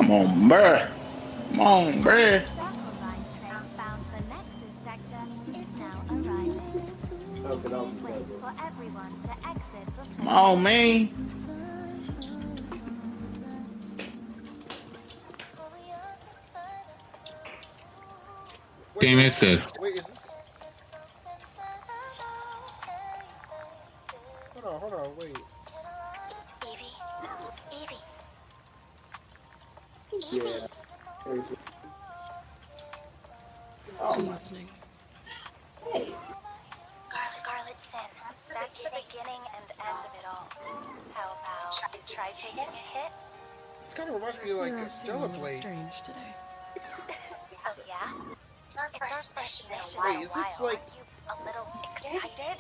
Come on, bruh. Come on, bruh. Circle Line train bound for Nexus sector is now arriving. Please wait for everyone to exit Come before on, boarding. man. Wait, Game is this? wait, is this? Hold on, wait. Evie, Evie, Yeah. Evie. Still listening. Scarlet Sin. That's the beginning and end of it all. How about you try taking a hit? This kind of reminds me of like You're a acting a Stellar little Blade. strange today. Oh yeah? It's our first mission in a Wait, while. is this like? Aren't you a little excited?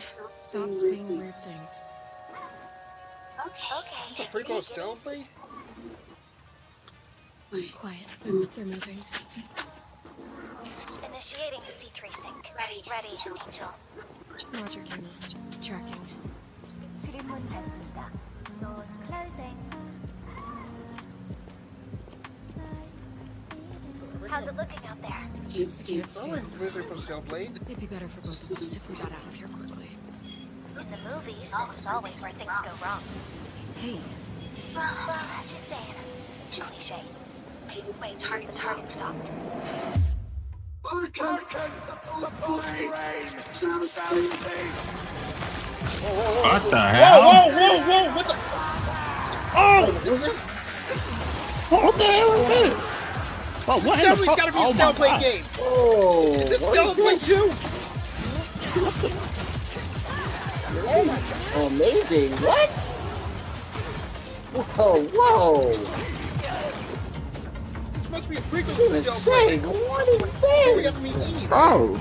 Stop saying weird things. Okay. Is this a prequel of Stellar Blade? Quiet. They're moving. Initiating C3 sync. Ready, Angel. Roger, Kenna. Tracking. 출입문했습니다. Source closing. How's it looking out there? Can't I stand like this. Wizard from Stellar Blade. It'd be better for both of us if we got out of here quickly. In the movies, this is always where things go wrong. Hey, Well, just saying. It's cliche. Wait, target stopped. What the hell? Whoa! What the? Oh! What the hell is this? Oh, what in the Definitely fuck? gotta be a Oh, Stellar my Blade God. game. Oh, Is this what Stellar Blade this? 2? Oh, amazing. What? Whoa. This must be a prequel to Goodness Stellar sake, Blade. what is We got to this? meet Eve. Oh.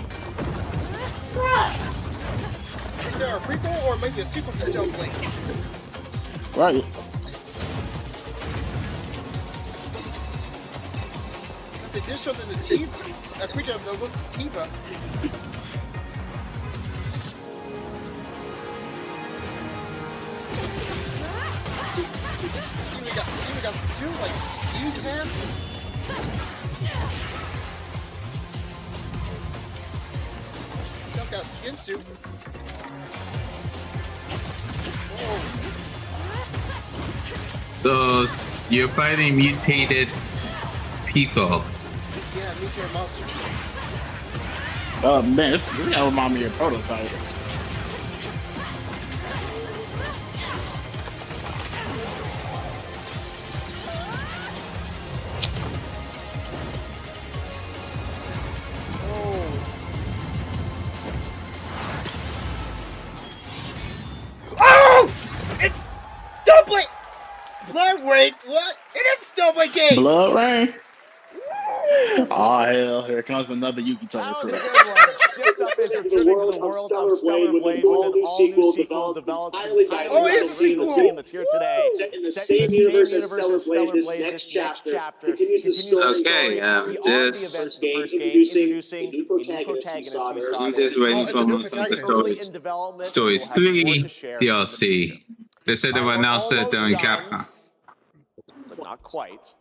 Is there a prequel or maybe a sequel to Stellar Blade? Right. They did show the Tiva. A creature that looks like Tiva. Even got the suit, like, huge mask. Just got a skin suit. Whoa. So you're fighting mutated people. Yeah, mutant monster. Man, this gotta remind me of Prototype. Oh! It's Stellar Blade! Wait, what? It is Stellar Blade game! Blood Rain? Oh, hell. Here comes another Yuki That Togo was a crap. good one. Shift up is returning to the world of Stellar Blade with an all-new sequel developed entirely by Oh, it is a the original sequel! team that's here today. Set in the same universe as Stellar Blade, this next chapter continues the story Okay, beyond the just- events of the first game, introducing introducing a new protagonist to to Saga. I'm just waiting Oh, for it's a new most of the protagonist. early stories. in development. Stories We'll have more 3 to share. DLC. They said they will We're announce it almost during done, Capcom. but not quite.